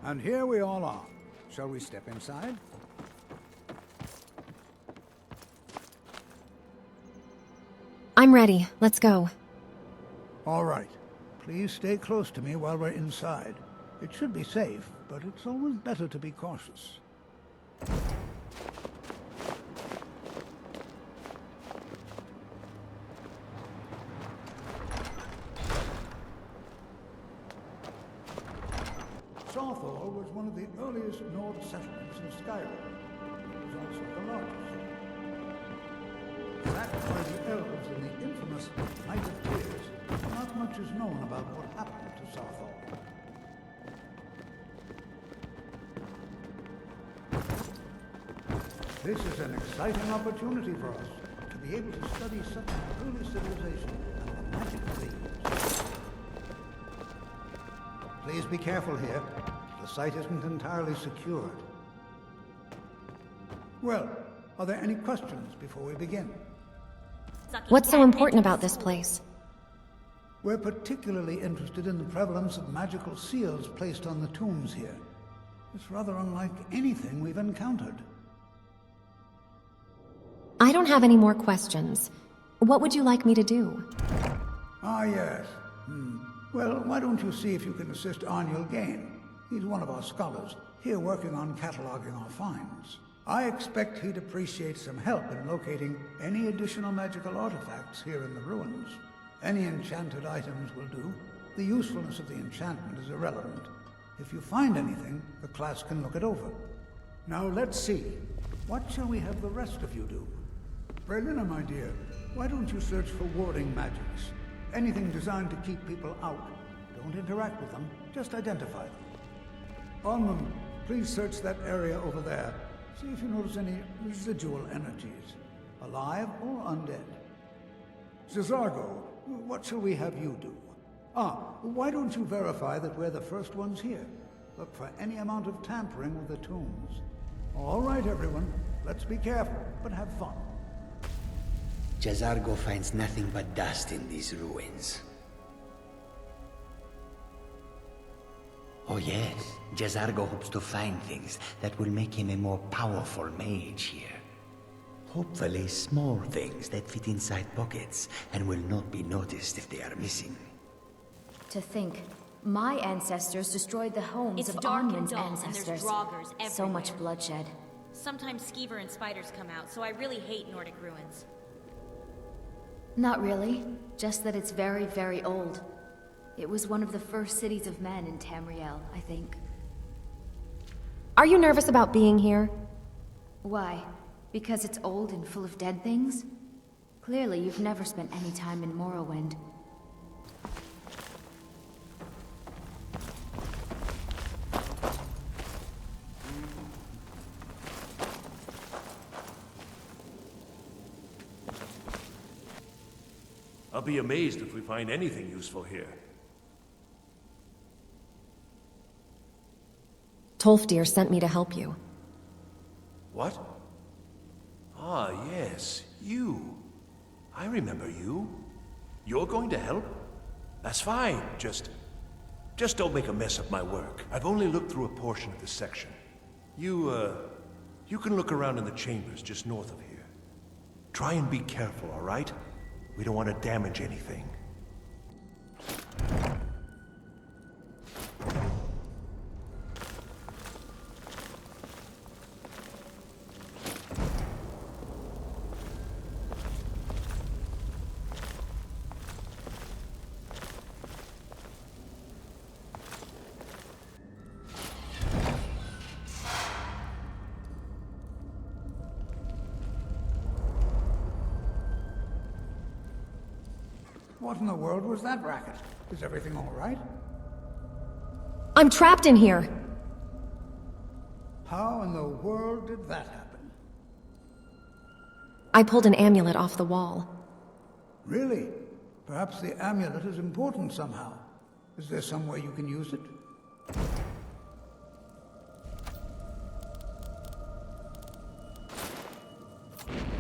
And here we all are. Shall we step inside? I'm ready. Let's go. All right. Please stay close to me while we're inside. It should be safe, but it's always better to be cautious. Saarthal was one of the earliest Nord settlements in Skyrim. It was also the largest. Sacked by the elves in the infamous Night of Tears, not much is known about what happened to Saarthal. This is an exciting opportunity for us to be able to study such an early civilization and the magic of these. Please be careful here. The site isn't entirely secured. Well, are there any questions before we begin? What's so important about this place? We're particularly interested in the prevalence of magical seals placed on the tombs here. It's rather unlike anything we've encountered. I don't have any more questions. What would you like me to do? Ah, yes. Well, why don't you see if you can assist Arniel Gain? He's one of our scholars, here working on cataloging our finds. I expect he'd appreciate some help in locating any additional magical artifacts here in the ruins. Any enchanted items will do. The usefulness of the enchantment is irrelevant. If you find anything, the class can look it over. Now let's see. What shall we have the rest of you do? Berliner, my dear, why don't you search for warding magics? Anything designed to keep people out. Don't interact with them, just identify them. Onmund, please search that area over there. See if you notice any residual energies, alive or undead. Cesargo, what shall we have you do? Why don't you verify that we're the first ones here? Look for any amount of tampering with the tombs. All right, everyone, let's be careful, but have fun. Jazargo finds nothing but dust in these ruins. Oh yes, Jazargo hopes to find things that will make him a more powerful mage here. Hopefully small things that fit inside pockets and will not be noticed if they are missing. To think, my ancestors destroyed the homes of Armin's ancestors. So much bloodshed. Sometimes skeever and spiders come out, so I really hate Nordic ruins. Not really, just that it's very, very old. It was one of the first cities of men in Tamriel, I think. Are you nervous about being here? Why? Because it's old and full of dead things? Clearly, you've never spent any time in Morrowind. I'll be amazed if we find anything useful here. Tolfdir sent me to help you. What? Ah, yes, you. I remember you. You're going to help? That's fine, just don't make a mess of my work. I've only looked through a portion of this section. You can look around in the chambers just north of here. Try and be careful, all right? We don't want to damage anything. What in the world was that racket? Is everything all right? I'm trapped in here! How in the world did that happen? I pulled an amulet off the wall. Really? Perhaps the amulet is important somehow. Is there some way you can use it?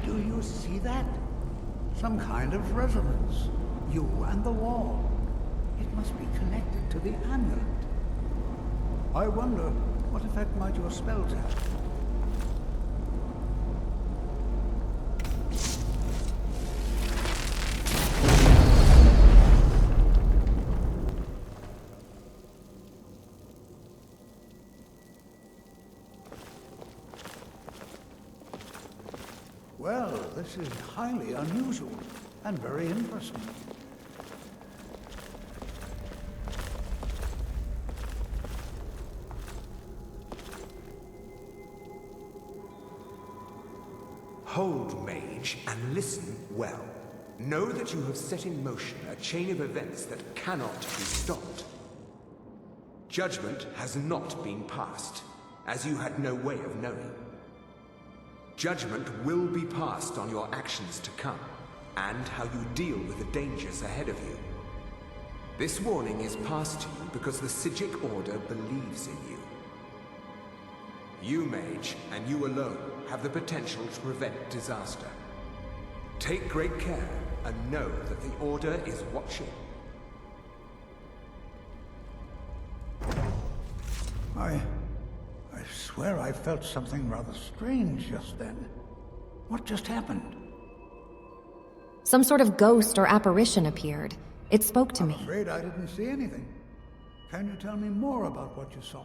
Do you see that? Some kind of resonance. You and the wall. It must be connected to the amulet. I wonder, what effect might your spells have? Well, this is highly unusual and very interesting. Hold, mage, and listen well. Know that you have set in motion a chain of events that cannot be stopped. Judgment has not been passed, as you had no way of knowing. Judgment will be passed on your actions to come, and how you deal with the dangers ahead of you. This warning is passed to you because the Psijic Order believes in you. You, mage, and you alone, have the potential to prevent disaster. Take great care, and know that the Order is watching. I swear I felt something rather strange just then. What just happened? Some sort of ghost or apparition appeared. It spoke to I'm me. afraid I didn't see anything. Can you tell me more about what you saw?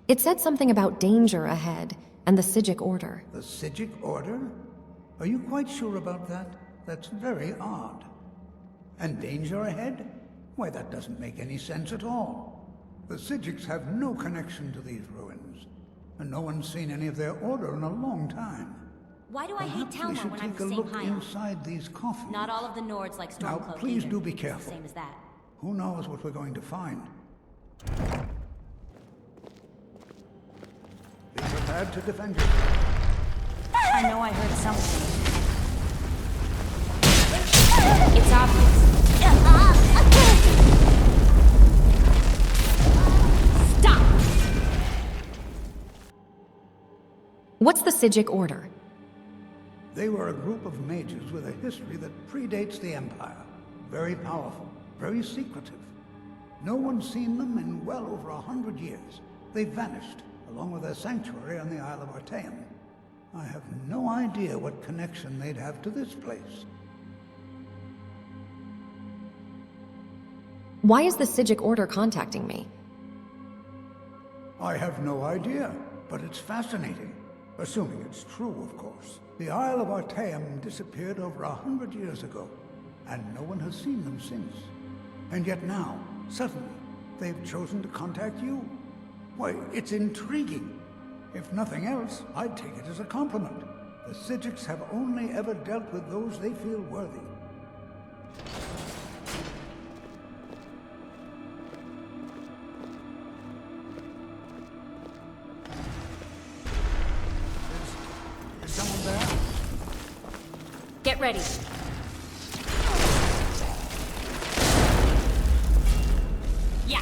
It said something about danger ahead and the Psijic Order. The Psijic Order? Are you quite sure about that? That's very odd. And danger ahead? Why, that doesn't make any sense at all. The Psijics have no connection to these ruins, and no one's seen any of their order in a long time. Why do I hate Perhaps we Talmor should when I'm take the a same look height? inside these coffins. Not all of the Nords like Now, Stormcloak please either. do be It's careful. the same as that. Who knows what we're going to find? Be prepared to defend yourself. I know I heard something. It's obvious. Stop! What's the Psijic Order? They were a group of mages with a history that predates the Empire. Very powerful, very secretive. No one's seen them in well over 100 years. They vanished, along with their sanctuary on the Isle of Artaeum. I have no idea what connection they'd have to this place. Why is the Psijic Order contacting me? I have no idea, but it's fascinating. Assuming it's true, of course. The Isle of Artaeum disappeared over 100 years ago, and no one has seen them since. And yet now, suddenly, they've chosen to contact you. Why, it's intriguing. If nothing else, I'd take it as a compliment. The Psijics have only ever dealt with those they feel worthy. Is someone there? Get ready. Yeah.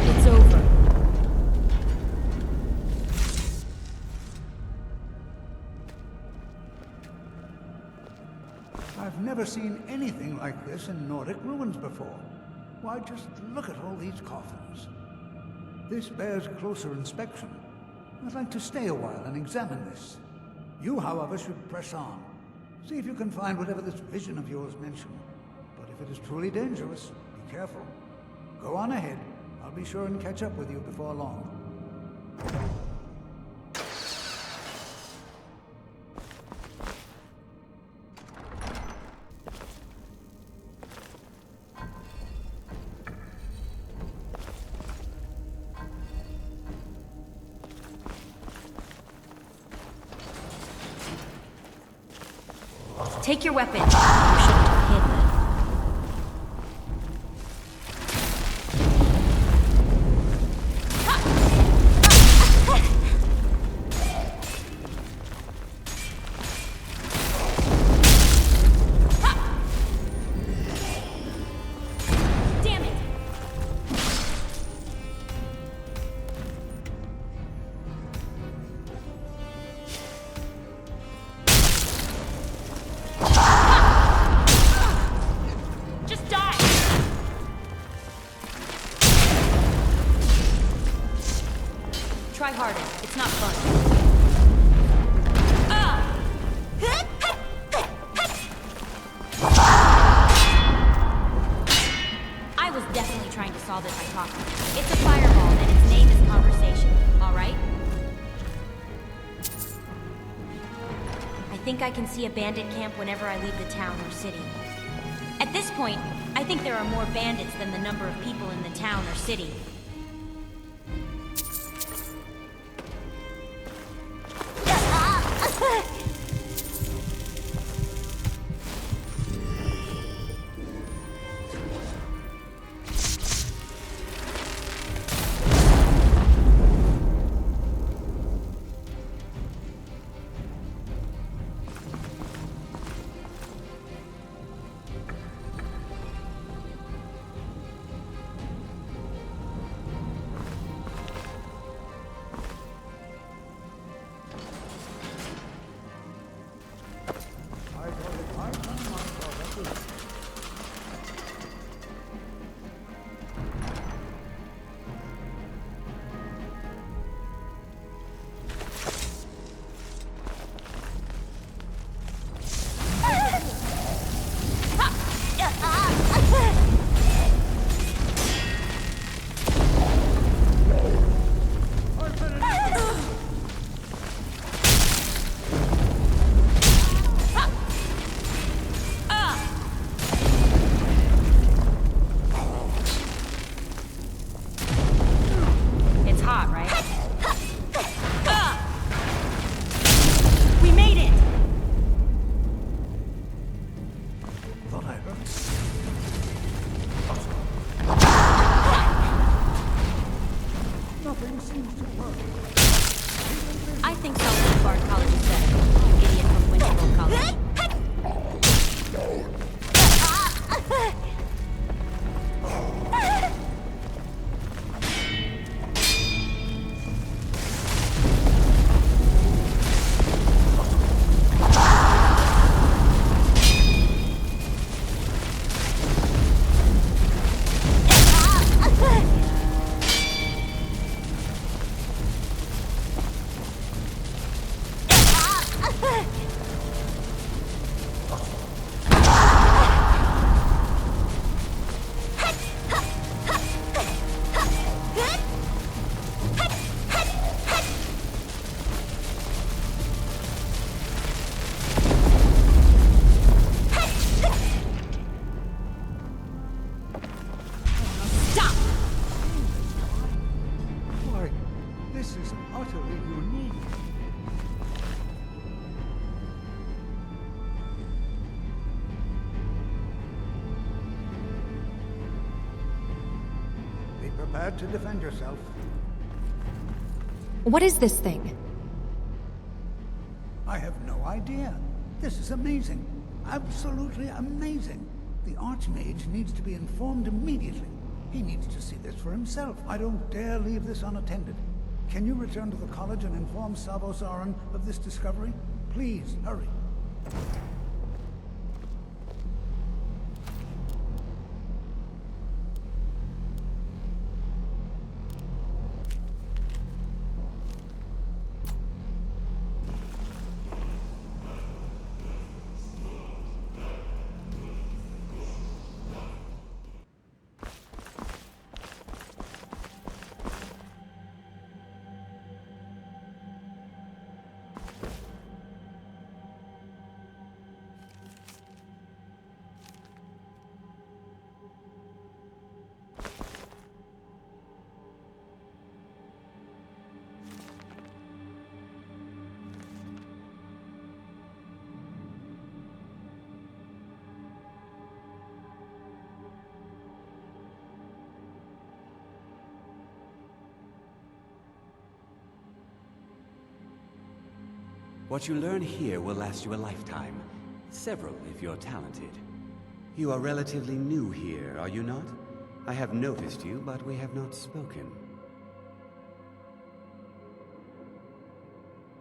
It's over. I've never seen anything like this in Nordic ruins before. Why, just look at all these coffins. This bears closer inspection. I'd like to stay a while and examine this. You, however, should press on. See if you can find whatever this vision of yours mentioned. But if it is truly dangerous, be careful. Go on ahead. I'll be sure and catch up with you before long. Take your weapon. You shouldn't have hid that. Damn it! try harder. It's not fun. I was definitely trying to solve it by talking. It's a fireball, and its name is conversation, alright? I think I can see a bandit camp whenever I leave the town or city. At this point, I think there are more bandits than the number of people in the town or city. I think Saarthal Bard College is better. You idiot from Winterhold College. Prepared to defend yourself. What is this thing? I have no idea. This is amazing. Absolutely amazing. The Archmage needs to be informed immediately. He needs to see this for himself. I don't dare leave this unattended. Can you return to the college and inform Savos Aran of this discovery? Please, hurry. What you learn here will last you a lifetime. Several, if you're talented. You are relatively new here, are you not? I have noticed you, but we have not spoken.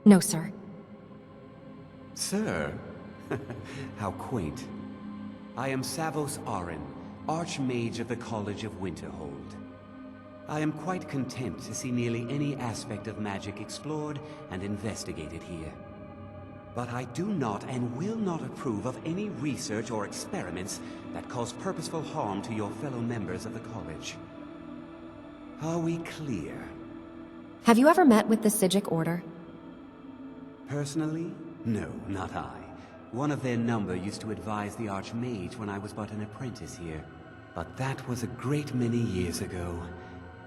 No, sir. Sir? How quaint. I am Savos Aran, Archmage of the College of Winterhold. I am quite content to see nearly any aspect of magic explored and investigated here. But I do not and will not approve of any research or experiments that cause purposeful harm to your fellow members of the college. Are we clear? Have you ever met with the Psijic Order? Personally? No, not I. One of their number used to advise the Archmage when I was but an apprentice here. But that was a great many years ago,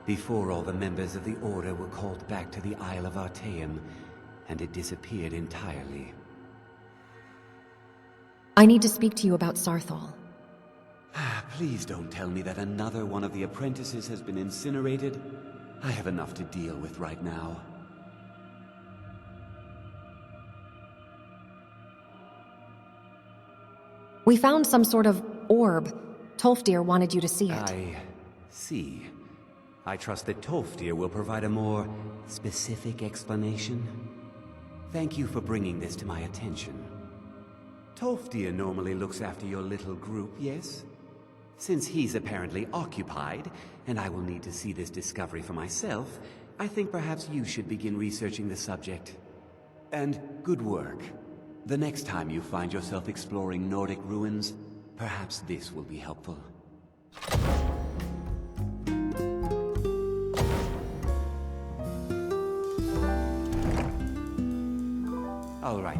before all the members of the Order were called back to the Isle of Artaeum, and it disappeared entirely. I need to speak to you about Saarthal. Please don't tell me that another one of the apprentices has been incinerated. I have enough to deal with right now. We found some sort of orb. Tolfdir wanted you to see it. I see. I trust that Tolfdir will provide a more specific explanation. Thank you for bringing this to my attention. Tolfdir normally looks after your little group, yes? Since he's apparently occupied, and I will need to see this discovery for myself, I think perhaps you should begin researching the subject. And good work. The next time you find yourself exploring Nordic ruins, perhaps this will be helpful. All right.